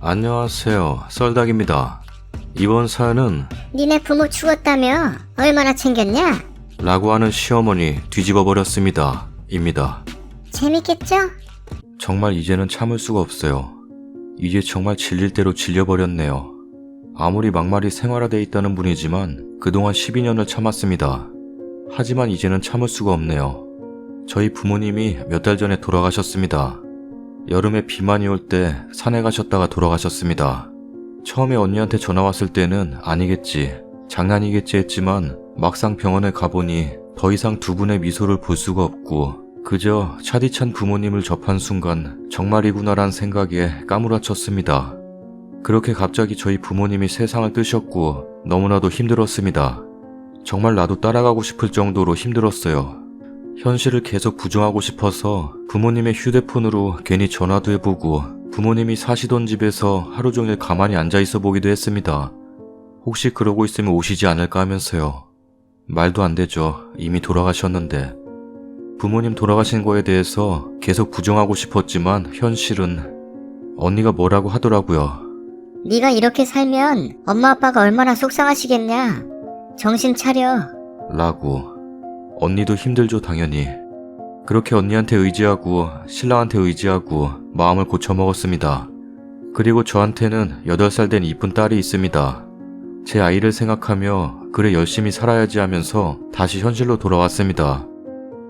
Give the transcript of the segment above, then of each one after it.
안녕하세요. 썰닭입니다. 이번 사연은 니네 부모 죽었다며? 얼마나 챙겼냐? 라고 하는 시어머니 뒤집어 버렸습니다. 입니다. 재밌겠죠? 정말 이제는 참을 수가 없어요. 이제 정말 질릴 대로 질려버렸네요. 아무리 막말이 생활화돼 있다는 분이지만 그동안 12년을 참았습니다. 하지만 이제는 참을 수가 없네요. 저희 부모님이 몇 달 전에 돌아가셨습니다. 여름에 비만이 올 때 산에 가셨다가 돌아가셨습니다. 처음에 언니한테 전화 왔을 때는 아니겠지, 장난이겠지 했지만 막상 병원에 가보니 더 이상 두 분의 미소를 볼 수가 없고 그저 차디찬 부모님을 접한 순간 정말이구나란 생각에 까무라쳤습니다. 그렇게 갑자기 저희 부모님이 세상을 뜨셨고 너무나도 힘들었습니다. 정말 나도 따라가고 싶을 정도로 힘들었어요. 현실을 계속 부정하고 싶어서 부모님의 휴대폰으로 괜히 전화도 해보고 부모님이 사시던 집에서 하루 종일 가만히 앉아있어 보기도 했습니다. 혹시 그러고 있으면 오시지 않을까 하면서요. 말도 안 되죠. 이미 돌아가셨는데. 부모님 돌아가신 거에 대해서 계속 부정하고 싶었지만 현실은 언니가 뭐라고 하더라고요. 네가 이렇게 살면 엄마 아빠가 얼마나 속상하시겠냐? 정신 차려. 라고. 언니도 힘들죠, 당연히. 그렇게 언니한테 의지하고 신랑한테 의지하고 마음을 고쳐먹었습니다. 그리고 저한테는 8살 된 이쁜 딸이 있습니다. 제 아이를 생각하며 그래 열심히 살아야지 하면서 다시 현실로 돌아왔습니다.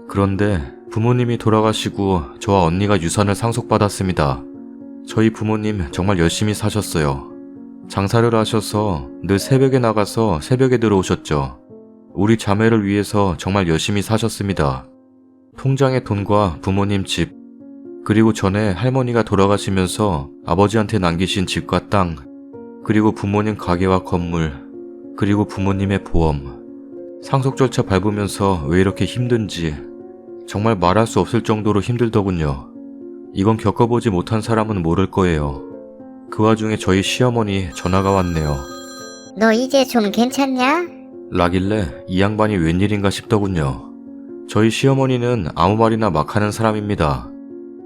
그런데 부모님이 돌아가시고 저와 언니가 유산을 상속받았습니다. 저희 부모님 정말 열심히 사셨어요. 장사를 하셔서 늘 새벽에 나가서 새벽에 들어오셨죠. 우리 자매를 위해서 정말 열심히 사셨습니다. 통장에 돈과 부모님 집, 그리고 전에 할머니가 돌아가시면서 아버지한테 남기신 집과 땅, 그리고 부모님 가게와 건물, 그리고 부모님의 보험. 상속 절차 밟으면서 왜 이렇게 힘든지 정말 말할 수 없을 정도로 힘들더군요. 이건 겪어보지 못한 사람은 모를 거예요. 그 와중에 저희 시어머니 전화가 왔네요. 너 이제 좀 괜찮냐? 라길래 이 양반이 웬일인가 싶더군요. 저희 시어머니는 아무 말이나 막 하는 사람입니다.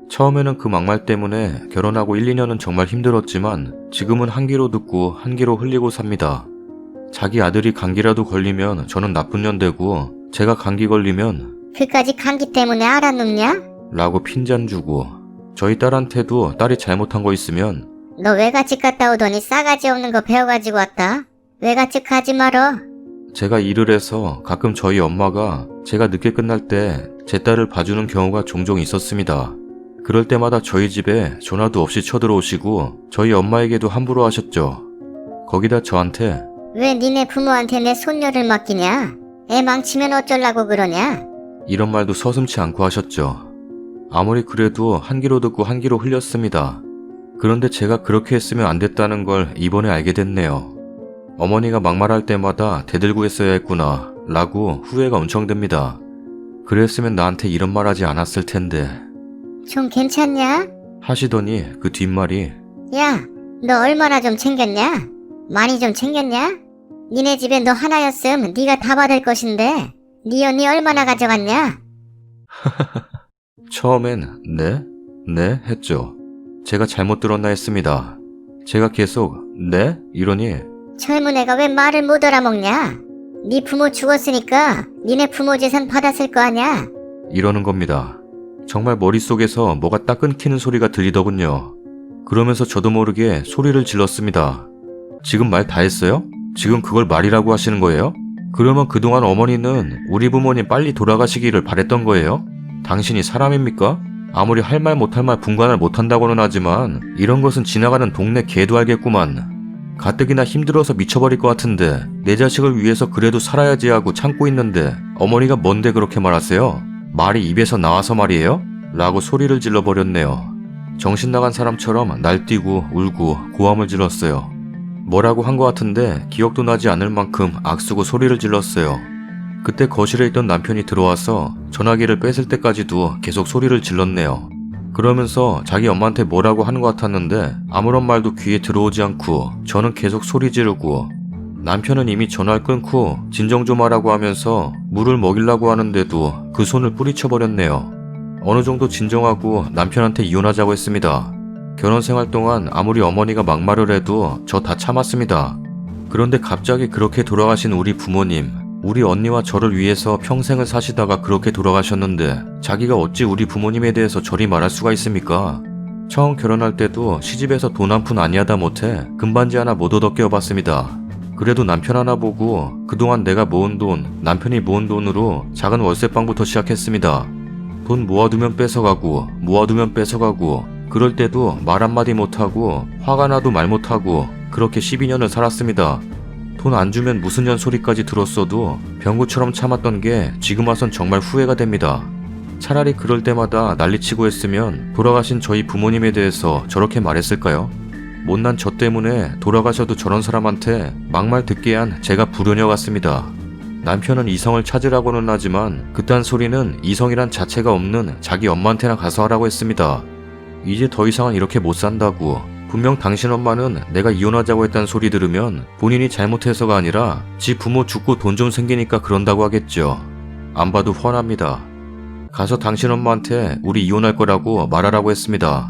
처음에는 그 막말 때문에 결혼하고 1, 2년은 정말 힘들었지만 지금은 한 귀로 듣고 한 귀로 흘리고 삽니다. 자기 아들이 감기라도 걸리면 저는 나쁜 년 되고 제가 감기 걸리면 그까지 감기 때문에 알아눕냐? 라고 핀잔 주고 저희 딸한테도 딸이 잘못한 거 있으면 너 외갓집 갔다 오더니 싸가지 없는 거 배워가지고 왔다. 외갓집 가지 말어. 제가 일을 해서 가끔 저희 엄마가 제가 늦게 끝날 때 제 딸을 봐주는 경우가 종종 있었습니다. 그럴 때마다 저희 집에 전화도 없이 쳐들어오시고 저희 엄마에게도 함부로 하셨죠. 거기다 저한테 왜 니네 부모한테 내 손녀를 맡기냐? 애 망치면 어쩌려고 그러냐? 이런 말도 서슴지 않고 하셨죠. 아무리 그래도 한 귀로 듣고 한 귀로 흘렸습니다. 그런데 제가 그렇게 했으면 안 됐다는 걸 이번에 알게 됐네요. 어머니가 막말할 때마다 대들고 했어야 했구나 라고 후회가 엄청 듭니다. 그랬으면 나한테 이런 말 하지 않았을 텐데 좀 괜찮냐? 하시더니 그 뒷말이 야, 너 얼마나 좀 챙겼냐? 많이 좀 챙겼냐? 니네 집에 너 하나였음 네가 다 받을 것인데 네 언니 얼마나 가져갔냐? 처음엔 네? 네? 했죠. 제가 잘못 들었나 했습니다. 제가 계속 네? 이러니 젊은 애가 왜 말을 못 알아먹냐? 네 부모 죽었으니까 니네 부모 재산 받았을 거 아냐? 이러는 겁니다. 정말 머릿속에서 뭐가 딱 끊기는 소리가 들리더군요. 그러면서 저도 모르게 소리를 질렀습니다. 지금 말 다 했어요? 지금 그걸 말이라고 하시는 거예요? 그러면 그동안 어머니는 우리 부모님 빨리 돌아가시기를 바랬던 거예요? 당신이 사람입니까? 아무리 할 말 못할 말 분간을 못한다고는 하지만 이런 것은 지나가는 동네 개도 알겠구만. 가뜩이나 힘들어서 미쳐버릴 것 같은데 내 자식을 위해서 그래도 살아야지 하고 참고 있는데 어머니가 뭔데 그렇게 말하세요? 말이 입에서 나와서 말이에요? 라고 소리를 질러버렸네요. 정신 나간 사람처럼 날뛰고 울고 고함을 질렀어요. 뭐라고 한 것 같은데 기억도 나지 않을 만큼 악쓰고 소리를 질렀어요. 그때 거실에 있던 남편이 들어와서 전화기를 뺏을 때까지도 계속 소리를 질렀네요. 그러면서 자기 엄마한테 뭐라고 하는 것 같았는데 아무런 말도 귀에 들어오지 않고 저는 계속 소리 지르고 남편은 이미 전화를 끊고 진정 좀 하라고 하면서 물을 먹이려고 하는데도 그 손을 뿌리쳐버렸네요. 어느 정도 진정하고 남편한테 이혼하자고 했습니다. 결혼 생활 동안 아무리 어머니가 막말을 해도 저 다 참았습니다. 그런데 갑자기 그렇게 돌아가신 우리 부모님, 우리 언니와 저를 위해서 평생을 사시다가 그렇게 돌아가셨는데 자기가 어찌 우리 부모님에 대해서 저리 말할 수가 있습니까? 처음 결혼할 때도 시집에서 돈 한 푼 아니하다 못해 금반지 하나 못 얻어 끼워봤습니다. 그래도 남편 하나 보고 그동안 내가 모은 돈, 남편이 모은 돈으로 작은 월세방부터 시작했습니다. 돈 모아두면 뺏어가고 모아두면 뺏어가고 그럴 때도 말 한마디 못하고 화가 나도 말 못하고 그렇게 12년을 살았습니다. 돈 안 주면 무슨 년 소리까지 들었어도 병구처럼 참았던 게 지금 와선 정말 후회가 됩니다. 차라리 그럴 때마다 난리치고 했으면 돌아가신 저희 부모님에 대해서 저렇게 말했을까요? 못난 저 때문에 돌아가셔도 저런 사람한테 막말 듣게 한 제가 불효녀 같습니다. 남편은 이성을 찾으라고는 하지만 그딴 소리는 이성이란 자체가 없는 자기 엄마한테나 가서 하라고 했습니다. 이제 더 이상은 이렇게 못 산다고. 분명 당신 엄마는 내가 이혼하자고 했다는 소리 들으면 본인이 잘못해서가 아니라 지 부모 죽고 돈 좀 생기니까 그런다고 하겠죠. 안 봐도 훤합니다. 가서 당신 엄마한테 우리 이혼할 거라고 말하라고 했습니다.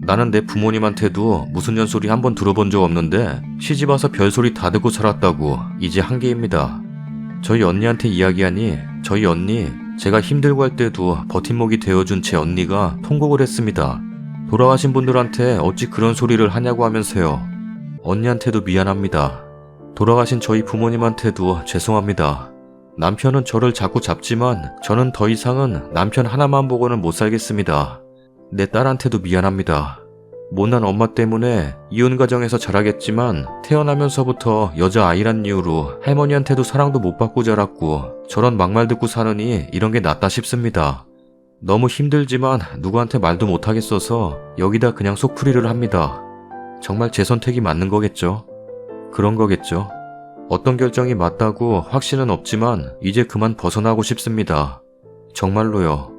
나는 내 부모님한테도 무슨 년소리 한번 들어본 적 없는데 시집와서 별소리 다 듣고 살았다고 이제 한계입니다. 저희 언니한테 이야기하니 저희 언니, 제가 힘들고 할 때도 버팀목이 되어준 제 언니가 통곡을 했습니다. 돌아가신 분들한테 어찌 그런 소리를 하냐고 하면서요. 언니한테도 미안합니다. 돌아가신 저희 부모님한테도 죄송합니다. 남편은 저를 자꾸 잡지만 저는 더 이상은 남편 하나만 보고는 못 살겠습니다. 내 딸한테도 미안합니다. 못난 엄마 때문에 이혼 가정에서 자라겠지만 태어나면서부터 여자아이란 이유로 할머니한테도 사랑도 못 받고 자랐고 저런 막말 듣고 사느니 이런 게 낫다 싶습니다. 너무 힘들지만 누구한테 말도 못하겠어서 여기다 그냥 속풀이를 합니다. 정말 제 선택이 맞는 거겠죠? 그런 거겠죠? 어떤 결정이 맞다고 확신은 없지만 이제 그만 벗어나고 싶습니다. 정말로요.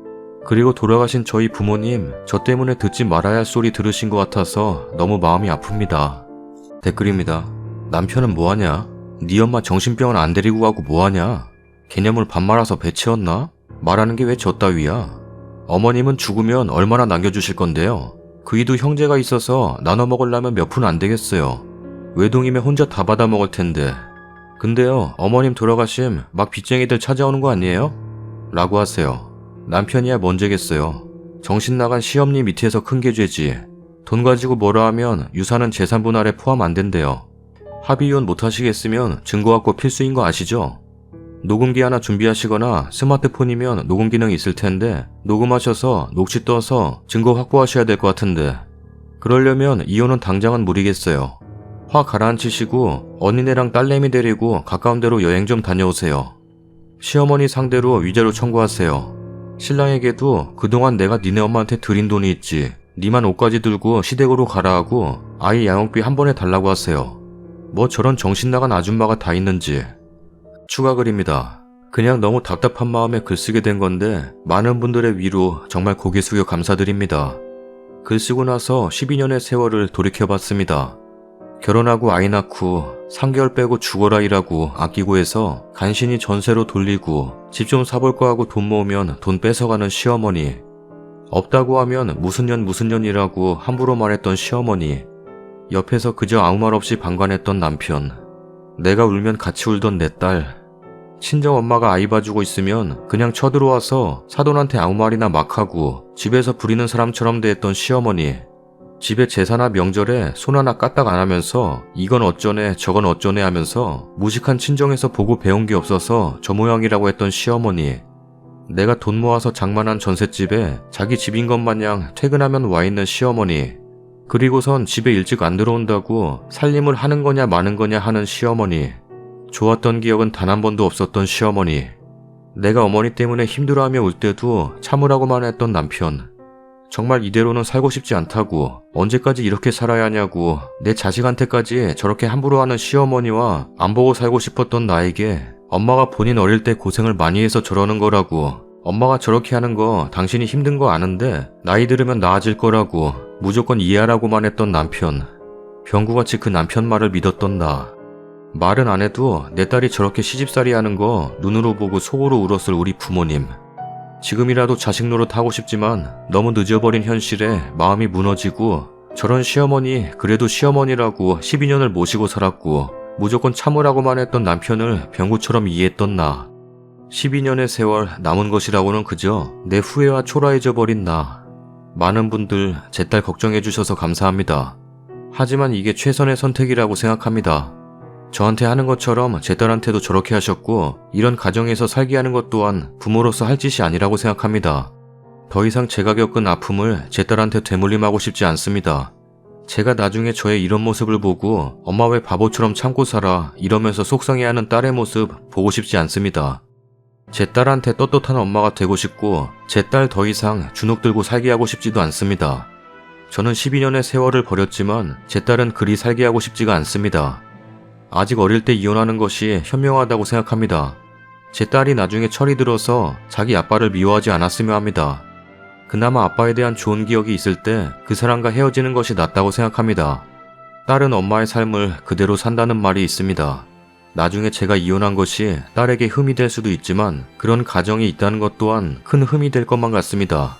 그리고 돌아가신 저희 부모님, 저 때문에 듣지 말아야 할 소리 들으신 것 같아서 너무 마음이 아픕니다. 댓글입니다. 남편은 뭐하냐? 네 엄마 정신병원 안 데리고 가고 뭐하냐? 개념을 밥 말아서 배 채웠나? 말하는 게 왜 저 따위야? 어머님은 죽으면 얼마나 남겨주실 건데요? 그이도 형제가 있어서 나눠 먹으려면 몇 푼 안 되겠어요. 외동이면 혼자 다 받아 먹을 텐데. 근데요, 어머님 돌아가심 막 빚쟁이들 찾아오는 거 아니에요? 라고 하세요. 남편이야 뭔 죄겠어요. 정신 나간 시엄니 밑에서 큰 게 죄지. 돈 가지고 뭐라 하면 유산은 재산 분할에 포함 안 된대요. 합의이혼 못 하시겠으면 증거 갖고 필수인 거 아시죠? 녹음기 하나 준비하시거나 스마트폰이면 녹음 기능이 있을 텐데 녹음하셔서 녹취 떠서 증거 확보하셔야 될 것 같은데 그러려면 이혼은 당장은 무리겠어요. 화 가라앉히시고 언니네랑 딸내미 데리고 가까운 데로 여행 좀 다녀오세요. 시어머니 상대로 위자료 청구하세요. 신랑에게도 그동안 내가 니네 엄마한테 드린 돈이 있지 니만 옷까지 들고 시댁으로 가라 하고 아이 양육비 한 번에 달라고 하세요. 뭐 저런 정신나간 아줌마가 다 있는지. 추가 글입니다. 그냥 너무 답답한 마음에 글 쓰게 된 건데 많은 분들의 위로 정말 고개 숙여 감사드립니다. 글 쓰고 나서 12년의 세월을 돌이켜봤습니다. 결혼하고 아이 낳고 3개월 빼고 죽어라 일하고 아끼고 해서 간신히 전세로 돌리고 집 좀 사볼 거 하고 돈 모으면 돈 뺏어가는 시어머니. 없다고 하면 무슨 년 일하고 함부로 말했던 시어머니. 옆에서 그저 아무 말 없이 방관했던 남편. 내가 울면 같이 울던 내 딸. 친정엄마가 아이 봐주고 있으면 그냥 쳐들어와서 사돈한테 아무 말이나 막 하고 집에서 부리는 사람처럼 대했던 시어머니. 집에 제사나 명절에 손 하나 까딱 안 하면서 이건 어쩌네 저건 어쩌네 하면서 무식한 친정에서 보고 배운 게 없어서 저 모양이라고 했던 시어머니. 내가 돈 모아서 장만한 전셋집에 자기 집인 것 마냥 퇴근하면 와 있는 시어머니. 그리고선 집에 일찍 안 들어온다고 살림을 하는 거냐 마는 거냐 하는 시어머니. 좋았던 기억은 단 한 번도 없었던 시어머니. 내가 어머니 때문에 힘들어하며 울 때도 참으라고만 했던 남편. 정말 이대로는 살고 싶지 않다고 언제까지 이렇게 살아야 하냐고 내 자식한테까지 저렇게 함부로 하는 시어머니와 안 보고 살고 싶었던 나에게 엄마가 본인 어릴 때 고생을 많이 해서 저러는 거라고 엄마가 저렇게 하는 거 당신이 힘든 거 아는데 나이 들으면 나아질 거라고 무조건 이해하라고만 했던 남편. 병구같이 그 남편 말을 믿었던 나. 말은 안 해도 내 딸이 저렇게 시집살이 하는 거 눈으로 보고 속으로 울었을 우리 부모님. 지금이라도 자식 노릇 하고 싶지만 너무 늦어버린 현실에 마음이 무너지고 저런 시어머니, 그래도 시어머니라고 12년을 모시고 살았고 무조건 참으라고만 했던 남편을 병구처럼 이해했던 나. 12년의 세월 남은 것이라고는 그저 내 후회와 초라해져 버린 나. 많은 분들 제 딸 걱정해 주셔서 감사합니다. 하지만 이게 최선의 선택이라고 생각합니다. 저한테 하는 것처럼 제 딸한테도 저렇게 하셨고 이런 가정에서 살게 하는 것 또한 부모로서 할 짓이 아니라고 생각합니다. 더 이상 제가 겪은 아픔을 제 딸한테 되물림하고 싶지 않습니다. 제가 나중에 저의 이런 모습을 보고 엄마 왜 바보처럼 참고 살아 이러면서 속상해하는 딸의 모습 보고 싶지 않습니다. 제 딸한테 떳떳한 엄마가 되고 싶고 제 딸 더 이상 주눅 들고 살게 하고 싶지도 않습니다. 저는 12년의 세월을 버렸지만 제 딸은 그리 살게 하고 싶지가 않습니다. 아직 어릴 때 이혼하는 것이 현명하다고 생각합니다. 제 딸이 나중에 철이 들어서 자기 아빠를 미워하지 않았으면 합니다. 그나마 아빠에 대한 좋은 기억이 있을 때 그 사람과 헤어지는 것이 낫다고 생각합니다. 딸은 엄마의 삶을 그대로 산다는 말이 있습니다. 나중에 제가 이혼한 것이 딸에게 흠이 될 수도 있지만 그런 가정이 있다는 것 또한 큰 흠이 될 것만 같습니다.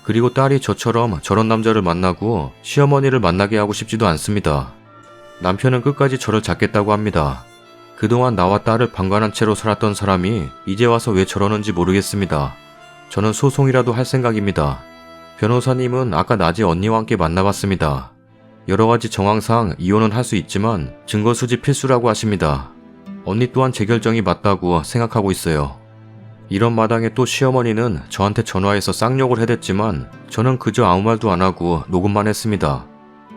그리고 딸이 저처럼 저런 남자를 만나고 시어머니를 만나게 하고 싶지도 않습니다. 남편은 끝까지 저를 잡겠다고 합니다. 그동안 나와 딸을 방관한 채로 살았던 사람이 이제 와서 왜 저러는지 모르겠습니다. 저는 소송이라도 할 생각입니다. 변호사님은 아까 낮에 언니와 함께 만나봤습니다. 여러 가지 정황상 이혼은 할 수 있지만 증거 수집 필수라고 하십니다. 언니 또한 제 결정이 맞다고 생각하고 있어요. 이런 마당에 또 시어머니는 저한테 전화해서 쌍욕을 해댔지만 저는 그저 아무 말도 안 하고 녹음만 했습니다.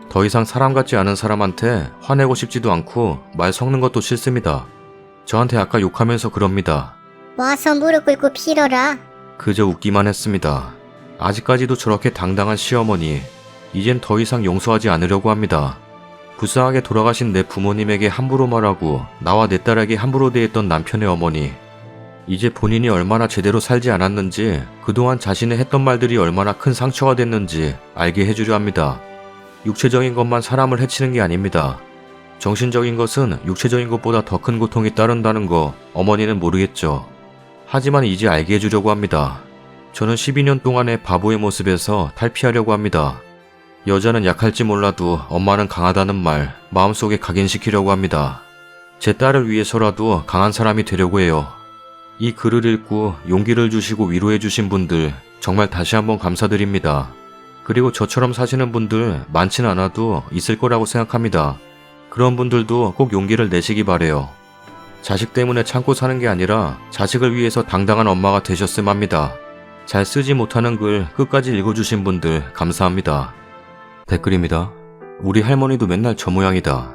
더 이상 사람 같지 않은 사람한테 화내고 싶지도 않고 말 섞는 것도 싫습니다. 저한테 아까 욕하면서 그럽니다. 와서 무릎 꿇고 빌어라. 그저 웃기만 했습니다. 아직까지도 저렇게 당당한 시어머니, 이젠 더 이상 용서하지 않으려고 합니다. 불쌍하게 돌아가신 내 부모님에게 함부로 말하고 나와 내 딸에게 함부로 대했던 남편의 어머니. 이제 본인이 얼마나 제대로 살지 않았는지 그동안 자신의 했던 말들이 얼마나 큰 상처가 됐는지 알게 해주려 합니다. 육체적인 것만 사람을 해치는 게 아닙니다. 정신적인 것은 육체적인 것보다 더 큰 고통이 따른다는 거 어머니는 모르겠죠. 하지만 이제 알게 해주려고 합니다. 저는 12년 동안의 바보의 모습에서 탈피하려고 합니다. 여자는 약할지 몰라도 엄마는 강하다는 말 마음속에 각인시키려고 합니다. 제 딸을 위해서라도 강한 사람이 되려고 해요. 이 글을 읽고 용기를 주시고 위로해 주신 분들 정말 다시 한번 감사드립니다. 그리고 저처럼 사시는 분들 많진 않아도 있을 거라고 생각합니다. 그런 분들도 꼭 용기를 내시기 바래요. 자식 때문에 참고 사는 게 아니라 자식을 위해서 당당한 엄마가 되셨음 합니다. 잘 쓰지 못하는 글 끝까지 읽어주신 분들 감사합니다. 댓글입니다. 우리 할머니도 맨날 저 모양이다.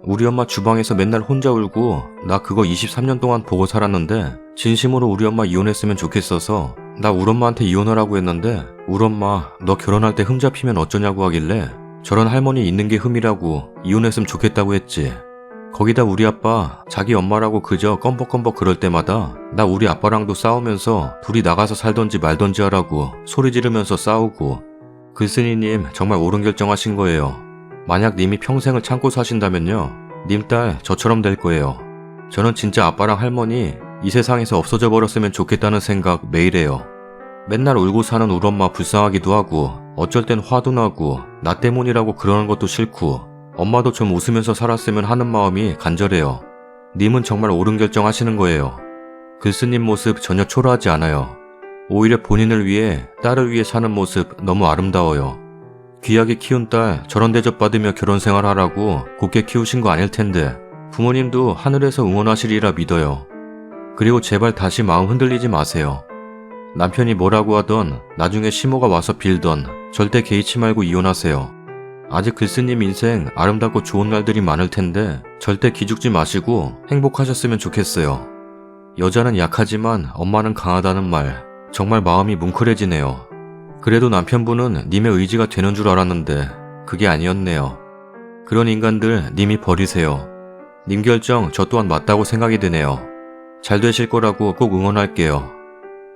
우리 엄마 주방에서 맨날 혼자 울고 나 그거 23년 동안 보고 살았는데 진심으로 우리 엄마 이혼했으면 좋겠어서 나 우리 엄마한테 이혼하라고 했는데 우리 엄마 너 결혼할 때 흠 잡히면 어쩌냐고 하길래 저런 할머니 있는 게 흠이라고 이혼했으면 좋겠다고 했지. 거기다 우리 아빠 자기 엄마라고 그저 껌벅껌벅 그럴 때마다 나 우리 아빠랑도 싸우면서 둘이 나가서 살던지 말던지 하라고 소리 지르면서 싸우고. 글쓴이님 정말 옳은 결정하신 거예요. 만약 님이 평생을 참고 사신다면요 님 딸 저처럼 될 거예요. 저는 진짜 아빠랑 할머니 이 세상에서 없어져 버렸으면 좋겠다는 생각 매일 해요. 맨날 울고 사는 우리 엄마 불쌍하기도 하고 어쩔 땐 화도 나고 나 때문이라고 그러는 것도 싫고 엄마도 좀 웃으면서 살았으면 하는 마음이 간절해요. 님은 정말 옳은 결정하시는 거예요. 글쓴님 모습 전혀 초라하지 않아요. 오히려 본인을 위해 딸을 위해 사는 모습 너무 아름다워요. 귀하게 키운 딸 저런 대접받으며 결혼생활 하라고 곱게 키우신 거 아닐 텐데 부모님도 하늘에서 응원하시리라 믿어요. 그리고 제발 다시 마음 흔들리지 마세요. 남편이 뭐라고 하던 나중에 시모가 와서 빌던 절대 개의치 말고 이혼하세요. 아직 글쓴님 인생 아름답고 좋은 날들이 많을 텐데 절대 기죽지 마시고 행복하셨으면 좋겠어요. 여자는 약하지만 엄마는 강하다는 말 정말 마음이 뭉클해지네요. 그래도 남편분은 님의 의지가 되는 줄 알았는데 그게 아니었네요. 그런 인간들 님이 버리세요. 님 결정 저 또한 맞다고 생각이 드네요. 잘 되실 거라고 꼭 응원할게요.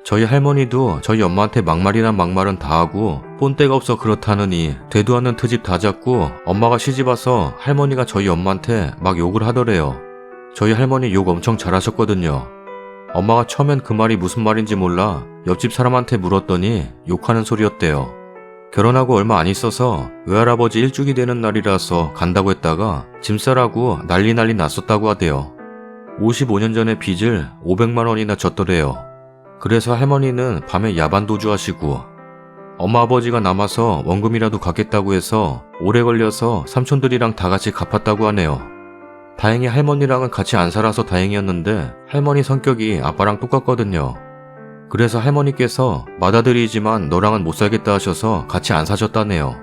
저희 할머니도 저희 엄마한테 막말이란 막말은 다 하고 본때가 없어 그렇다느니 되도 않는 트집 다 잡고 엄마가 시집와서 할머니가 저희 엄마한테 막 욕을 하더래요. 저희 할머니 욕 엄청 잘하셨거든요. 엄마가 처음엔 그 말이 무슨 말인지 몰라 옆집 사람한테 물었더니 욕하는 소리였대요. 결혼하고 얼마 안 있어서 외할아버지 일주기 되는 날이라서 간다고 했다가 짐 싸라고 난리 났었다고 하대요. 55년 전에 빚을 500만 원이나 졌더래요. 그래서 할머니는 밤에 야반 도주하시고 엄마 아버지가 남아서 원금이라도 갚겠다고 해서 오래 걸려서 삼촌들이랑 다 같이 갚았다고 하네요. 다행히 할머니랑은 같이 안 살아서 다행이었는데 할머니 성격이 아빠랑 똑같거든요. 그래서 할머니께서 맏아들이지만 너랑은 못 살겠다 하셔서 같이 안 사셨다네요.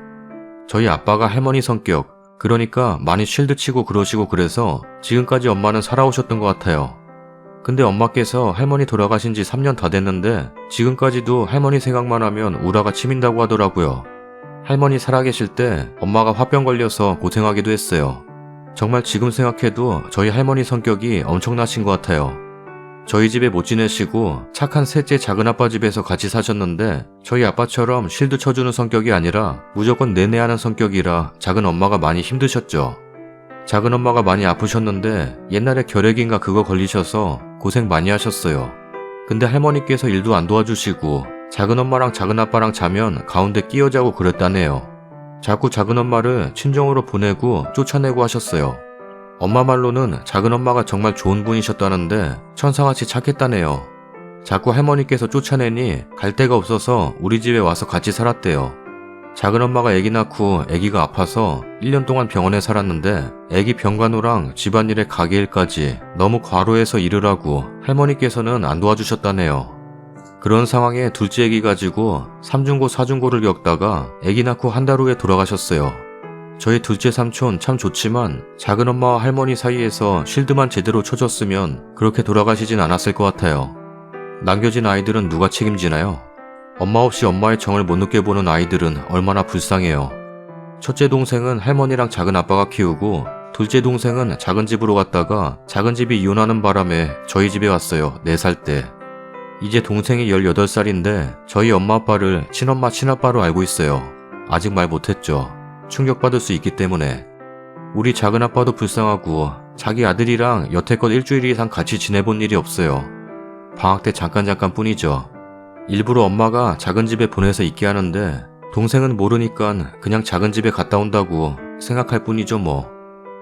저희 아빠가 할머니 성격, 그러니까 많이 쉴드 치고 그러시고 그래서 지금까지 엄마는 살아오셨던 것 같아요. 근데 엄마께서 할머니 돌아가신 지 3년 다 됐는데 지금까지도 할머니 생각만 하면 우라가 치민다고 하더라고요. 할머니 살아계실 때 엄마가 화병 걸려서 고생하기도 했어요. 정말 지금 생각해도 저희 할머니 성격이 엄청나신 것 같아요. 저희 집에 못 지내시고 착한 셋째 작은아빠 집에서 같이 사셨는데 저희 아빠처럼 쉴드 쳐주는 성격이 아니라 무조건 내내하는 성격이라 작은엄마가 많이 힘드셨죠. 작은엄마가 많이 아프셨는데 옛날에 결핵인가 그거 걸리셔서 고생 많이 하셨어요. 근데 할머니께서 일도 안 도와주시고 작은엄마랑 작은아빠랑 자면 가운데 끼어 자고 그랬다네요. 자꾸 작은엄마를 친정으로 보내고 쫓아내고 하셨어요. 엄마 말로는 작은엄마가 정말 좋은 분이셨다는데 천사같이 착했다네요. 자꾸 할머니께서 쫓아내니 갈 데가 없어서 우리 집에 와서 같이 살았대요. 작은엄마가 아기 낳고 아기가 아파서 1년 동안 병원에 살았는데 아기 병간호랑 집안일에 가게일까지 너무 과로해서 일을 하고 할머니께서는 안 도와주셨다네요. 그런 상황에 둘째 아기 가지고 3중고 4중고를 겪다가 아기 낳고 한 달 후에 돌아가셨어요. 저희 둘째 삼촌 참 좋지만 작은엄마와 할머니 사이에서 쉴드만 제대로 쳐줬으면 그렇게 돌아가시진 않았을 것 같아요. 남겨진 아이들은 누가 책임지나요? 엄마 없이 엄마의 정을 못 느껴보는 아이들은 얼마나 불쌍해요. 첫째 동생은 할머니랑 작은아빠가 키우고 둘째 동생은 작은 집으로 갔다가 작은 집이 이혼하는 바람에 저희 집에 왔어요. 4살 때. 이제 동생이 18살인데 저희 엄마 아빠를 친엄마 친아빠로 알고 있어요. 아직 말 못했죠. 충격받을 수 있기 때문에. 우리 작은아빠도 불쌍하고 자기 아들이랑 여태껏 일주일 이상 같이 지내본 일이 없어요. 방학 때 잠깐 뿐이죠. 일부러 엄마가 작은 집에 보내서 있게 하는데 동생은 모르니까 그냥 작은 집에 갔다 온다고 생각할 뿐이죠 뭐.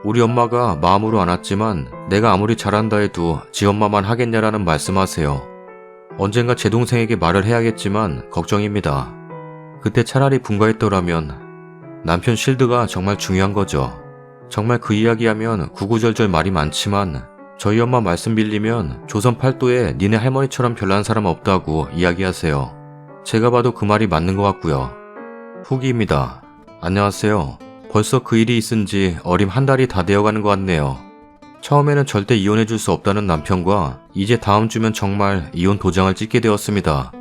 우리 엄마가 마음으로 안 왔지만 내가 아무리 잘한다 해도 지 엄마만 하겠냐라는 말씀하세요. 언젠가 제 동생에게 말을 해야겠지만 걱정입니다. 그때 차라리 분가했더라면. 남편 쉴드가 정말 중요한 거죠. 정말 그 이야기하면 구구절절 말이 많지만 저희 엄마 말씀 빌리면 조선 팔도에 니네 할머니처럼 별난 사람 없다고 이야기하세요. 제가 봐도 그 말이 맞는 것 같고요. 후기입니다. 안녕하세요. 벌써 그 일이 있은 지 어림 한 달이 다 되어가는 것 같네요. 처음에는 절대 이혼해줄 수 없다는 남편과 이제 다음 주면 정말 이혼 도장을 찍게 되었습니다.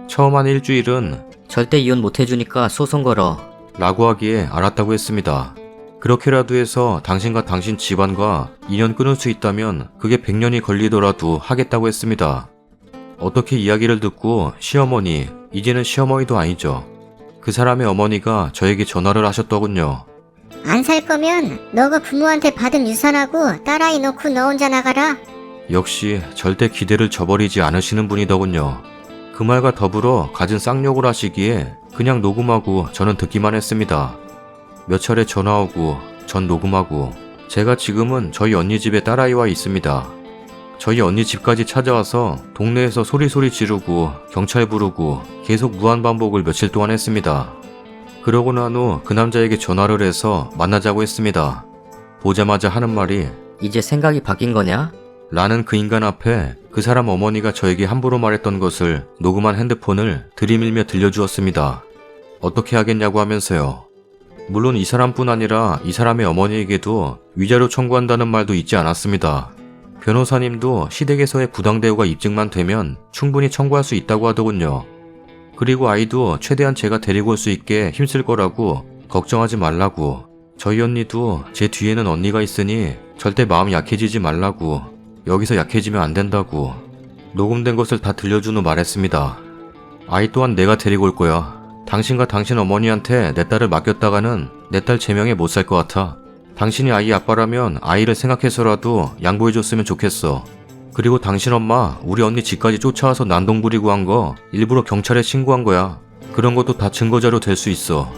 처음 한 일주일은 절대 이혼 못 해주니까 소송 걸어. 라고 하기에 알았다고 했습니다. 그렇게라도 해서 당신과 당신 집안과 인연 끊을 수 있다면 그게 100년이 걸리더라도 하겠다고 했습니다. 어떻게 이야기를 듣고 시어머니, 이제는 시어머니도 아니죠. 그 사람의 어머니가 저에게 전화를 하셨더군요. 안 살 거면 너가 부모한테 받은 유산하고 딸아이 놓고 너 혼자 나가라. 역시 절대 기대를 저버리지 않으시는 분이더군요. 그 말과 더불어 갖은 쌍욕을 하시기에 그냥 녹음하고 저는 듣기만 했습니다. 몇 차례 전화 오고 전 녹음하고 제가 지금은 저희 언니 집에 딸아이와 있습니다. 저희 언니 집까지 찾아와서 동네에서 소리소리 지르고 경찰 부르고 계속 무한반복을 며칠 동안 했습니다. 그러고 난 후 그 남자에게 전화를 해서 만나자고 했습니다. 보자마자 하는 말이 이제 생각이 바뀐 거냐? 라는 그 인간 앞에 그 사람 어머니가 저에게 함부로 말했던 것을 녹음한 핸드폰을 들이밀며 들려주었습니다. 어떻게 하겠냐고 하면서요. 물론 이 사람뿐 아니라 이 사람의 어머니에게도 위자료 청구한다는 말도 잊지 않았습니다. 변호사님도 시댁에서의 부당 대우가 입증만 되면 충분히 청구할 수 있다고 하더군요. 그리고 아이도 최대한 제가 데리고 올 수 있게 힘쓸 거라고 걱정하지 말라고, 저희 언니도 제 뒤에는 언니가 있으니 절대 마음 약해지지 말라고, 여기서 약해지면 안 된다고 녹음된 것을 다 들려준 후 말했습니다. 아이 또한 내가 데리고 올 거야. 당신과 당신 어머니한테 내 딸을 맡겼다가는 내 딸 제명에 못 살 것 같아. 당신이 아이 아빠라면 아이를 생각해서라도 양보해줬으면 좋겠어. 그리고 당신 엄마 우리 언니 집까지 쫓아와서 난동 부리고 한 거 일부러 경찰에 신고한 거야. 그런 것도 다 증거자료 될 수 있어.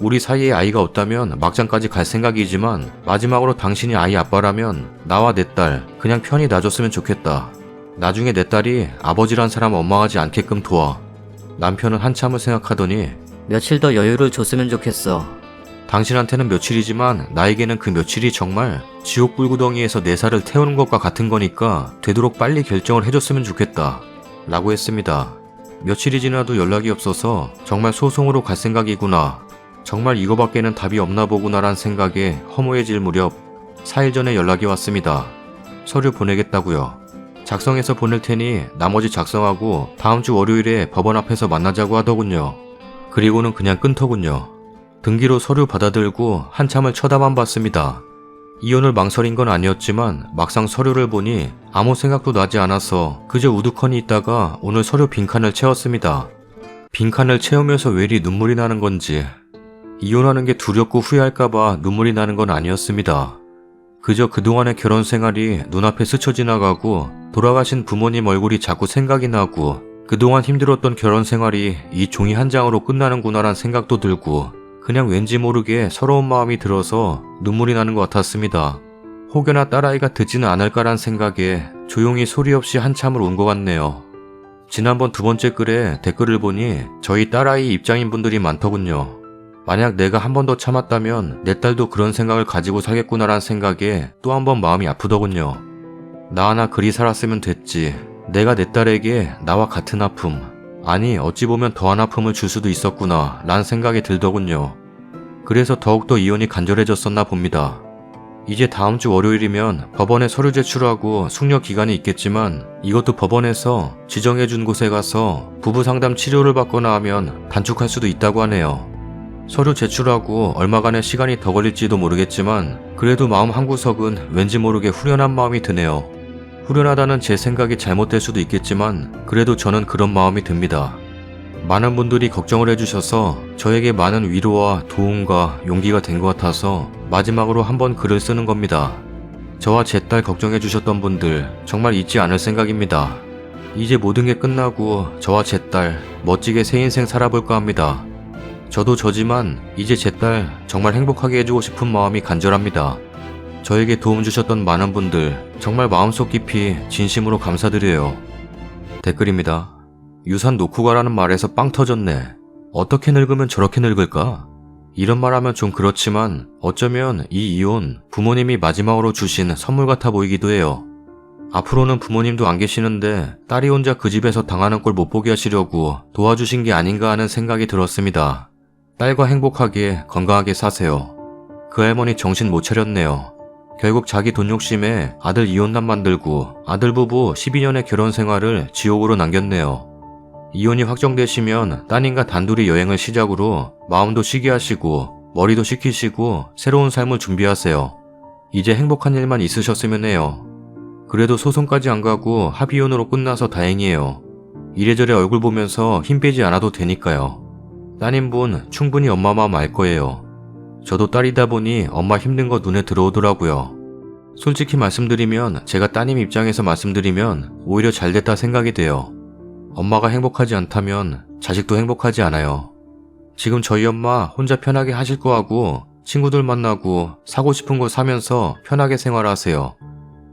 우리 사이에 아이가 없다면 막장까지 갈 생각이지만 마지막으로 당신이 아이 아빠라면 나와 내 딸 그냥 편히 놔줬으면 좋겠다. 나중에 내 딸이 아버지란 사람 원망하지 않게끔 도와. 남편은 한참을 생각하더니 며칠 더 여유를 줬으면 좋겠어. 당신한테는 며칠이지만 나에게는 그 며칠이 정말 지옥 불구덩이에서 내 살을 태우는 것과 같은 거니까 되도록 빨리 결정을 해줬으면 좋겠다. 라고 했습니다. 며칠이 지나도 연락이 없어서 정말 소송으로 갈 생각이구나. 정말 이거밖에는 답이 없나 보구나란 생각에 허무해질 무렵 4일 전에 연락이 왔습니다. 서류 보내겠다고요. 작성해서 보낼 테니 나머지 작성하고 다음 주 월요일에 법원 앞에서 만나자고 하더군요. 그리고는 그냥 끊더군요. 등기로 서류 받아들고 한참을 쳐다만 봤습니다. 이혼을 망설인 건 아니었지만 막상 서류를 보니 아무 생각도 나지 않아서 그저 우두커니 있다가 오늘 서류 빈칸을 채웠습니다. 빈칸을 채우면서 왜 이리 눈물이 나는 건지. 이혼하는 게 두렵고 후회할까봐 눈물이 나는 건 아니었습니다. 그저 그동안의 결혼 생활이 눈앞에 스쳐 지나가고 돌아가신 부모님 얼굴이 자꾸 생각이 나고 그동안 힘들었던 결혼 생활이 이 종이 한 장으로 끝나는구나란 생각도 들고 그냥 왠지 모르게 서러운 마음이 들어서 눈물이 나는 것 같았습니다. 혹여나 딸아이가 듣지는 않을까란 생각에 조용히 소리 없이 한참을 운 것 같네요. 지난번 2번째 글에 댓글을 보니 저희 딸아이 입장인 분들이 많더군요. 만약 내가 한 번 더 참았다면 내 딸도 그런 생각을 가지고 살겠구나란 생각에 또 한 번 마음이 아프더군요. 나 하나 그리 살았으면 됐지. 내가 내 딸에게 나와 같은 아픔, 아니 어찌 보면 더한 아픔을 줄 수도 있었구나 라는 생각이 들더군요. 그래서 더욱더 이혼이 간절해졌었나 봅니다. 이제 다음 주 월요일이면 법원에 서류 제출하고 숙려 기간이 있겠지만 이것도 법원에서 지정해준 곳에 가서 부부 상담 치료를 받거나 하면 단축할 수도 있다고 하네요. 서류 제출하고 얼마간의 시간이 더 걸릴지도 모르겠지만 그래도 마음 한구석은 왠지 모르게 후련한 마음이 드네요. 후련하다는 제 생각이 잘못될 수도 있겠지만 그래도 저는 그런 마음이 듭니다. 많은 분들이 걱정을 해주셔서 저에게 많은 위로와 도움과 용기가 된 것 같아서 마지막으로 한번 글을 쓰는 겁니다. 저와 제 딸 걱정해주셨던 분들 정말 잊지 않을 생각입니다. 이제 모든 게 끝나고 저와 제 딸 멋지게 새 인생 살아볼까 합니다. 저도 저지만 이제 제 딸 정말 행복하게 해주고 싶은 마음이 간절합니다. 저에게 도움 주셨던 많은 분들 정말 마음속 깊이 진심으로 감사드려요. 댓글입니다. 유산 놓고 가라는 말에서 빵 터졌네. 어떻게 늙으면 저렇게 늙을까? 이런 말하면 좀 그렇지만 어쩌면 이 이혼 부모님이 마지막으로 주신 선물 같아 보이기도 해요. 앞으로는 부모님도 안 계시는데 딸이 혼자 그 집에서 당하는 꼴 못 보게 하시려고 도와주신 게 아닌가 하는 생각이 들었습니다. 딸과 행복하게 건강하게 사세요. 그 할머니 정신 못 차렸네요. 결국 자기 돈 욕심에 아들 이혼남 만들고 아들 부부 12년의 결혼 생활을 지옥으로 남겼네요. 이혼이 확정되시면 따님과 단둘이 여행을 시작으로 마음도 쉬게 하시고 머리도 식히시고 새로운 삶을 준비하세요. 이제 행복한 일만 있으셨으면 해요. 그래도 소송까지 안 가고 합의혼으로 끝나서 다행이에요. 이래저래 얼굴 보면서 힘 빼지 않아도 되니까요. 따님분 충분히 엄마 마음 알 거예요. 저도 딸이다 보니 엄마 힘든 거 눈에 들어오더라고요. 솔직히 말씀드리면 제가 따님 입장에서 말씀드리면 오히려 잘됐다 생각이 돼요. 엄마가 행복하지 않다면 자식도 행복하지 않아요. 지금 저희 엄마 혼자 편하게 하실 거 하고 친구들 만나고 사고 싶은 거 사면서 편하게 생활하세요.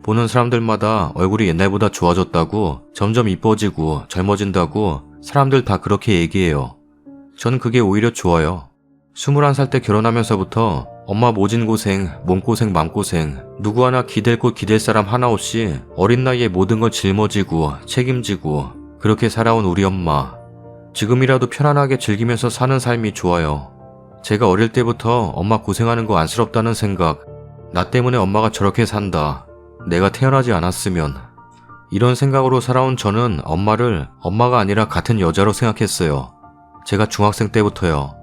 보는 사람들마다 얼굴이 옛날보다 좋아졌다고 점점 이뻐지고 젊어진다고 사람들 다 그렇게 얘기해요. 전 그게 오히려 좋아요. 21살 때 결혼하면서부터 엄마 모진 고생, 몸고생, 맘고생 누구 하나 기댈 곳 기댈 사람 하나 없이 어린 나이에 모든 걸 짊어지고 책임지고 그렇게 살아온 우리 엄마. 지금이라도 편안하게 즐기면서 사는 삶이 좋아요. 제가 어릴 때부터 엄마 고생하는 거 안쓰럽다는 생각, 나 때문에 엄마가 저렇게 산다. 내가 태어나지 않았으면. 이런 생각으로 살아온 저는 엄마를 엄마가 아니라 같은 여자로 생각했어요. 제가 중학생 때부터요.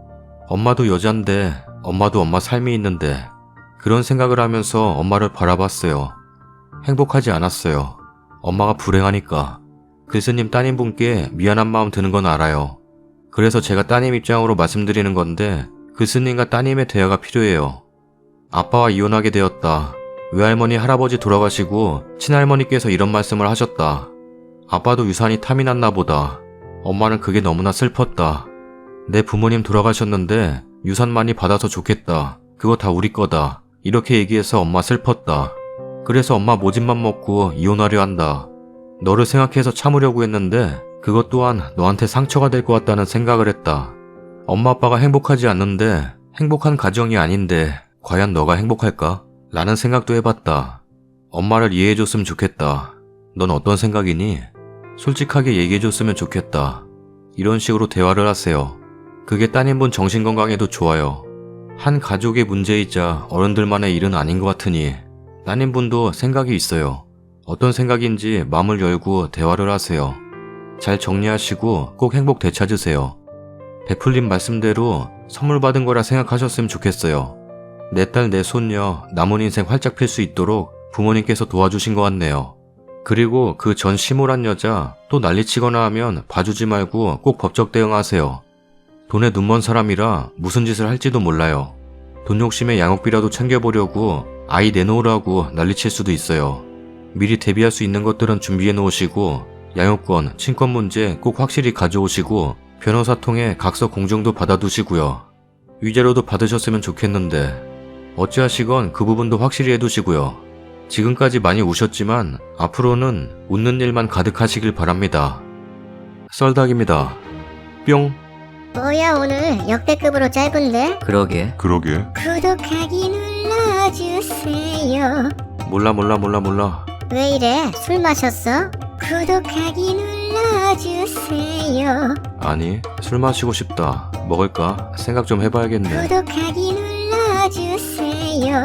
엄마도 여잔데 엄마도 엄마 삶이 있는데 그런 생각을 하면서 엄마를 바라봤어요. 행복하지 않았어요. 엄마가 불행하니까. 글쓰님 따님분께 미안한 마음 드는 건 알아요. 그래서 제가 따님 입장으로 말씀드리는 건데 글쓰님과 따님의 대화가 필요해요. 아빠와 이혼하게 되었다. 외할머니 할아버지 돌아가시고 친할머니께서 이런 말씀을 하셨다. 아빠도 유산이 탐이 났나 보다. 엄마는 그게 너무나 슬펐다. 내 부모님 돌아가셨는데 유산 많이 받아서 좋겠다. 그거 다 우리 거다. 이렇게 얘기해서 엄마 슬펐다. 그래서 엄마 모집만 먹고 이혼하려 한다. 너를 생각해서 참으려고 했는데 그것 또한 너한테 상처가 될 것 같다는 생각을 했다. 엄마 아빠가 행복하지 않는데 행복한 가정이 아닌데 과연 너가 행복할까? 라는 생각도 해봤다. 엄마를 이해해줬으면 좋겠다. 넌 어떤 생각이니? 솔직하게 얘기해줬으면 좋겠다. 이런 식으로 대화를 하세요. 그게 따님분 정신건강에도 좋아요. 한 가족의 문제이자 어른들만의 일은 아닌 것 같으니 따님분도 생각이 있어요. 어떤 생각인지 마음을 열고 대화를 하세요. 잘 정리하시고 꼭 행복 되찾으세요. 베풀님 말씀대로 선물 받은 거라 생각하셨으면 좋겠어요. 내 딸, 내 손녀, 남은 인생 활짝 필 수 있도록 부모님께서 도와주신 것 같네요. 그리고 그 전 시몰한 여자 또 난리치거나 하면 봐주지 말고 꼭 법적 대응하세요. 돈에 눈먼 사람이라 무슨 짓을 할지도 몰라요. 돈 욕심에 양육비라도 챙겨보려고 아이 내놓으라고 난리칠 수도 있어요. 미리 대비할 수 있는 것들은 준비해 놓으시고 양육권, 친권 문제 꼭 확실히 가져오시고 변호사 통해 각서 공증도 받아두시고요. 위자료도 받으셨으면 좋겠는데 어찌하시건 그 부분도 확실히 해두시고요. 지금까지 많이 우셨지만 앞으로는 웃는 일만 가득하시길 바랍니다. 썰닭입니다. 뿅. 뭐야 오늘 역대급으로 짧은데? 그러게. 구독하기 눌러주세요. 몰라. 왜 이래? 술 마셨어? 구독하기 눌러주세요. 아니, 술 마시고 싶다. 먹을까? 생각 좀 해봐야겠네. 구독하기 눌러주세요.